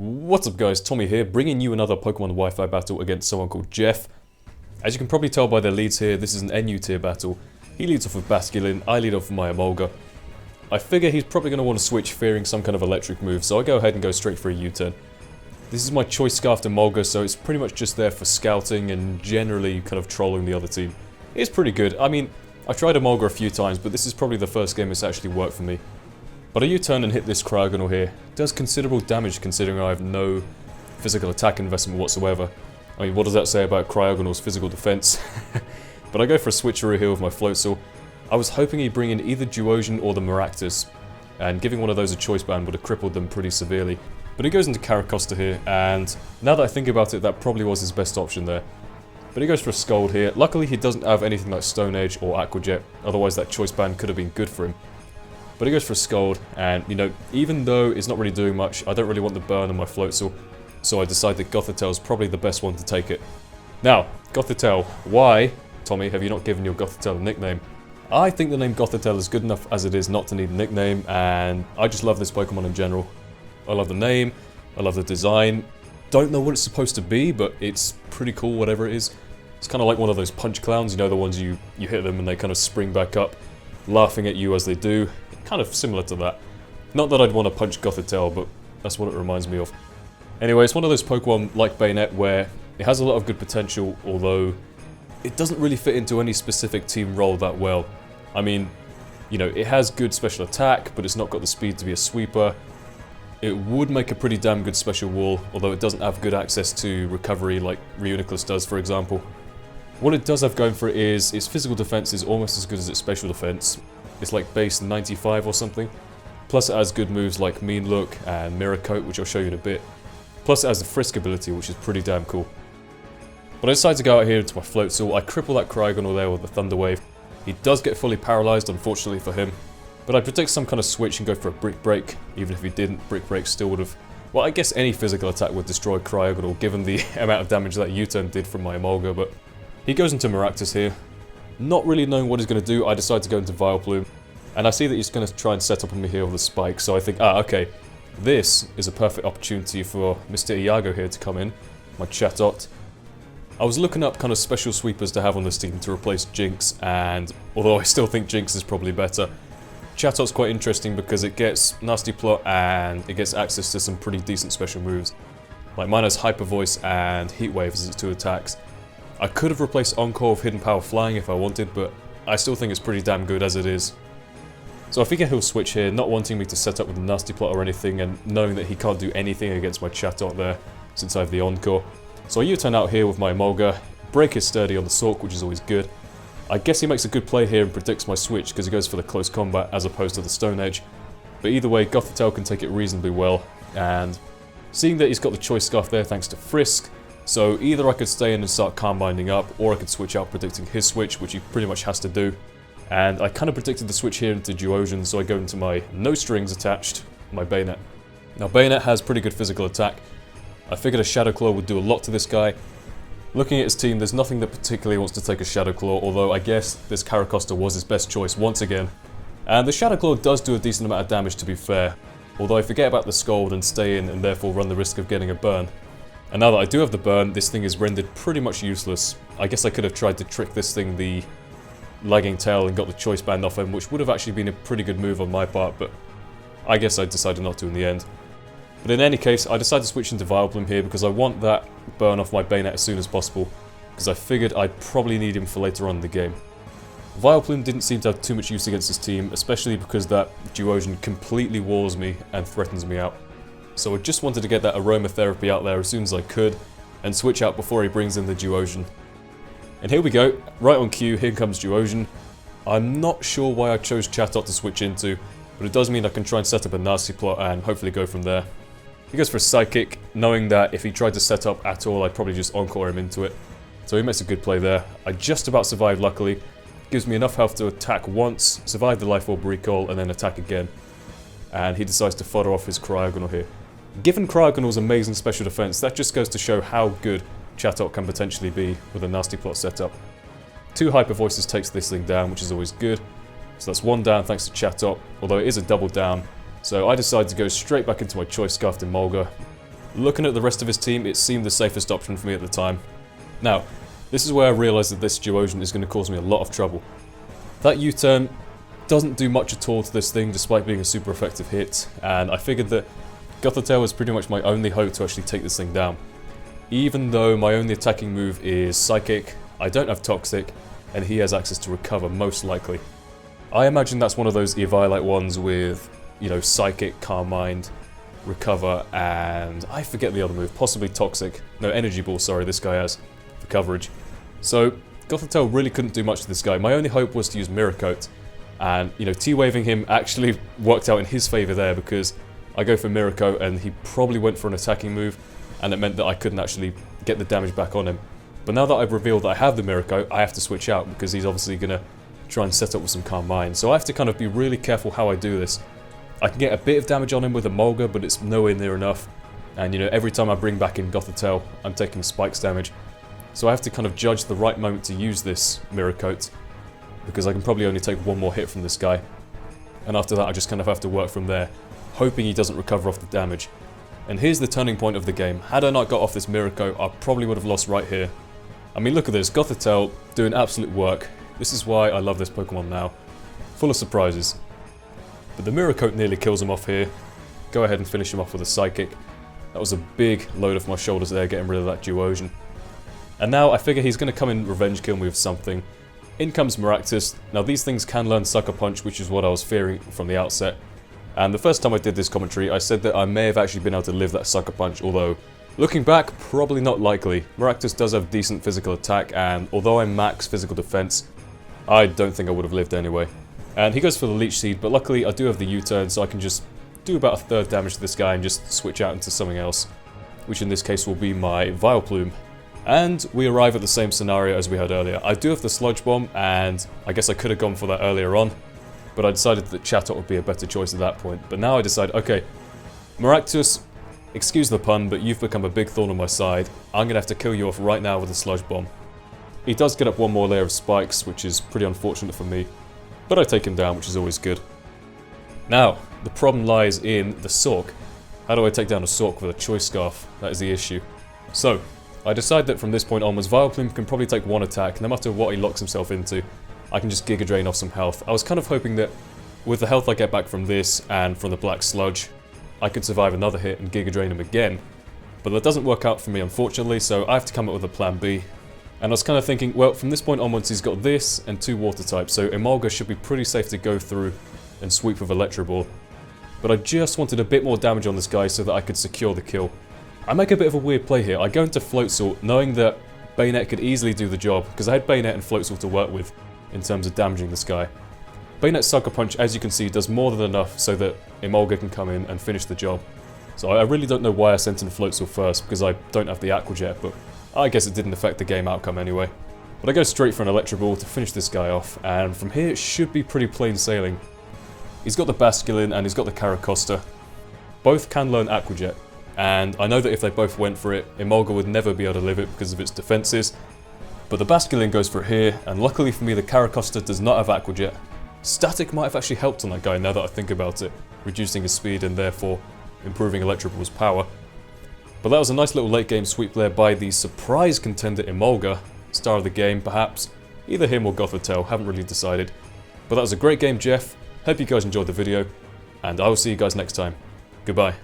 What's up guys, Tommy here, bringing you another Pokemon Wi-Fi battle against someone called Jeff. As you can probably tell by their leads here, this is an NU tier battle. He leads off with Basculin, I lead off with my Emolga. I figure he's probably going to want to switch fearing some kind of electric move, so I go ahead and go straight for a U-turn. This is my choice scarfed Emolga, so it's pretty much just there for scouting and generally kind of trolling the other team. It's pretty good. I mean, I've tried Emolga a few times, but this is probably the first game it's actually worked for me. But a U-turn and hit this Cryogonal here does considerable damage considering I have no physical attack investment whatsoever. I mean, what does that say about Cryogonal's physical defense? But I go for a switcheroo here with my Floatzel. I was hoping he'd bring in either Duosion or the Maractus, and giving one of those a choice band would have crippled them pretty severely. But he goes into Caracosta here, and now that I think about it, that probably was his best option there. But he goes for a Scald here. Luckily he doesn't have anything like Stone Age or Aqua Jet, otherwise that choice band could have been good for him. But he goes for a Scald, and you know, even though it's not really doing much, I don't really want the burn on my Floatzel, so I decide that Gothitelle is probably the best one to take it. Now, Gothitelle, why, Tommy, have you not given your Gothitelle a nickname? I think the name Gothitelle is good enough as it is not to need a nickname, and I just love this Pokemon in general. I love the name, I love the design, don't know what it's supposed to be, but it's pretty cool whatever it is. It's kind of like one of those punch clowns, you know, the ones you hit them and they kind of spring back up, laughing at you as they do. Kind of similar to that. Not that I'd want to punch Gothitelle, but that's what it reminds me of. Anyway, it's one of those Pokemon like Bayonet where it has a lot of good potential, although it doesn't really fit into any specific team role that well. I mean, you know, it has good special attack, but it's not got the speed to be a sweeper. It would make a pretty damn good special wall, although it doesn't have good access to recovery like Reuniclus does, for example. What it does have going for it is its physical defense is almost as good as its special defense. It's like base 95 or something. Plus it has good moves like Mean Look and Mirror Coat, which I'll show you in a bit. Plus it has the Frisk ability, which is pretty damn cool. But I decide to go out here into my Floatzel. I cripple that Cryogonal there with the Thunder Wave. He does get fully paralysed, unfortunately for him. But I predict some kind of switch and go for a Brick Break. Even if he didn't, Brick Break still would have... Well, I guess any physical attack would destroy Cryogonal, given the amount of damage that U-turn did from my Emolga, but... He goes into Maractus here. Not really knowing what he's going to do, I decide to go into Vileplume. And I see that he's going to try and set up on me here with a Spike, so I think, okay, this is a perfect opportunity for Mr. Iago here to come in, my Chatot. I was looking up kind of special sweepers to have on this team to replace Jinx, and although I still think Jinx is probably better, Chatot's quite interesting because it gets Nasty Plot and it gets access to some pretty decent special moves. Like mine has Hyper Voice and Heat Wave as its two attacks. I could have replaced Encore with Hidden Power Flying if I wanted, but I still think it's pretty damn good as it is. So I figure he'll switch here, not wanting me to set up with a Nasty Plot or anything, and knowing that he can't do anything against my Chatot there, since I have the Encore. So I U-turn out here with my Emolga, break is sturdy on the Sork, which is always good. I guess he makes a good play here and predicts my switch because he goes for the close combat as opposed to the Stone Edge. But either way, Gothitelle can take it reasonably well, and seeing that he's got the Choice Scarf there thanks to Frisk, so either I could stay in and start Calm Binding up, or I could switch out predicting his switch, which he pretty much has to do. And I kind of predicted the switch here into Duosion, so I go into my no strings attached, my Bayonet. Now Bayonet has pretty good physical attack. I figured a Shadow Claw would do a lot to this guy. Looking at his team, there's nothing that particularly wants to take a Shadow Claw, although I guess this Caracosta was his best choice once again. And the Shadow Claw does do a decent amount of damage, to be fair, although I forget about the Scald and stay in and therefore run the risk of getting a burn. And now that I do have the burn, this thing is rendered pretty much useless. I guess I could have tried to trick this thing the lagging tail and got the choice band off him, which would have actually been a pretty good move on my part, but I guess I decided not to in the end. But in any case, I decided to switch into Vileplume here because I want that burn off my Bayonet as soon as possible, because I figured I'd probably need him for later on in the game. Vileplume didn't seem to have too much use against his team, especially because that Duosion completely walls me and threatens me out. So I just wanted to get that aromatherapy out there as soon as I could, and switch out before he brings in the Duosion. And here we go, right on cue, here comes Duosion. I'm not sure why I chose Chatot to switch into, but it does mean I can try and set up a Nasty Plot and hopefully go from there. He goes for a Psychic, knowing that if he tried to set up at all, I'd probably just Encore him into it. So he makes a good play there. I just about survived, luckily. Gives me enough health to attack once, survive the Life Orb Recall, and then attack again. And he decides to fodder off his Cryogonal here. Given Cryogonal's amazing special defense, that just goes to show how good Chatot can potentially be with a Nasty Plot setup. 2 Hyper Voices takes this thing down, which is always good. So that's 1 down thanks to Chatot, although it is a double down. So I decided to go straight back into my Choice Scarfed Emolga. Looking at the rest of his team, it seemed the safest option for me at the time. Now, this is where I realised that this Duosion is going to cause me a lot of trouble. That U-turn doesn't do much at all to this thing despite being a super effective hit, and I figured that Gothitelle was pretty much my only hope to actually take this thing down. Even though my only attacking move is Psychic, I don't have Toxic, and he has access to Recover most likely. I imagine that's one of those Evi-like ones with, you know, Psychic, Calm Mind, Recover, and I forget the other move, possibly Toxic. No, Energy Ball, sorry, this guy has for coverage. So, Gothitelle really couldn't do much to this guy. My only hope was to use Mirror Coat, and, you know, T-waving him actually worked out in his favour there because I go for Mirror Coat and he probably went for an attacking move, and it meant that I couldn't actually get the damage back on him. But now that I've revealed that I have the Mirror Coat, I have to switch out because he's obviously going to try and set up with some Calm Mind. So I have to kind of be really careful how I do this. I can get a bit of damage on him with a Mulga, but it's nowhere near enough. And, you know, every time I bring back in Gothitelle, I'm taking spikes damage. So I have to kind of judge the right moment to use this Mirror Coat, because I can probably only take one more hit from this guy. And after that I just kind of have to work from there, hoping he doesn't recover off the damage. And here's the turning point of the game. Had I not got off this Mirror Coat, I probably would have lost right here. I mean, look at this, Gothitelle doing absolute work. This is why I love this Pokemon now. Full of surprises. But the Mirror Coat nearly kills him off here. Go ahead and finish him off with a Psychic. That was a big load off my shoulders there, getting rid of that Duosion. And now I figure he's going to come in revenge kill me with something. In comes Maractus. Now these things can learn Sucker Punch, which is what I was fearing from the outset. And the first time I did this commentary, I said that I may have actually been able to live that Sucker Punch, although looking back, probably not likely. Maractus does have decent physical attack, and although I'm max physical defense, I don't think I would have lived anyway. And he goes for the Leech Seed, but luckily I do have the U-turn, so I can just do about a third damage to this guy and just switch out into something else, which in this case will be my Vileplume. And we arrive at the same scenario as we had earlier. I do have the Sludge Bomb, and I guess I could have gone for that earlier on, but I decided that Chatot would be a better choice at that point. But now I decide, okay, Maractus, excuse the pun, but you've become a big thorn on my side. I'm going to have to kill you off right now with a Sludge Bomb. He does get up one more layer of spikes, which is pretty unfortunate for me, but I take him down, which is always good. Now, the problem lies in the Sork. How do I take down a Sork with a Choice Scarf? That is the issue. So, I decide that from this point onwards, Vileplume can probably take one attack, no matter what he locks himself into. I can just Giga Drain off some health. I was kind of hoping that with the health I get back from this and from the Black Sludge, I could survive another hit and Giga Drain him again. But that doesn't work out for me, unfortunately, so I have to come up with a plan B. And I was kind of thinking, well, from this point onwards he's got this and two water types, so Emolga should be pretty safe to go through and sweep with Electro Ball. But I just wanted a bit more damage on this guy so that I could secure the kill. I make a bit of a weird play here. I go into Float Salt knowing that Bayonet could easily do the job, because I had Bayonet and Float Salt to work with in terms of damaging this guy. Bayonet Sucker Punch, as you can see, does more than enough so that Emolga can come in and finish the job. So I really don't know why I sent in Float Salt first, because I don't have the Aqua Jet, but I guess it didn't affect the game outcome anyway. But I go straight for an Electro Ball to finish this guy off, and from here it should be pretty plain sailing. He's got the Basculin and he's got the Caracosta. Both can learn Aqua Jet, and I know that if they both went for it, Emolga would never be able to live it because of its defenses. But the Basculin goes for it here, and luckily for me the Caracosta does not have Aqua Jet. Static might have actually helped on that guy now that I think about it, reducing his speed and therefore improving Electro Ball's power. But that was a nice little late game sweep there by the surprise contender Emolga, star of the game perhaps, either him or Gothitelle, haven't really decided. But that was a great game, Jeff. Hope you guys enjoyed the video, and I will see you guys next time. Goodbye.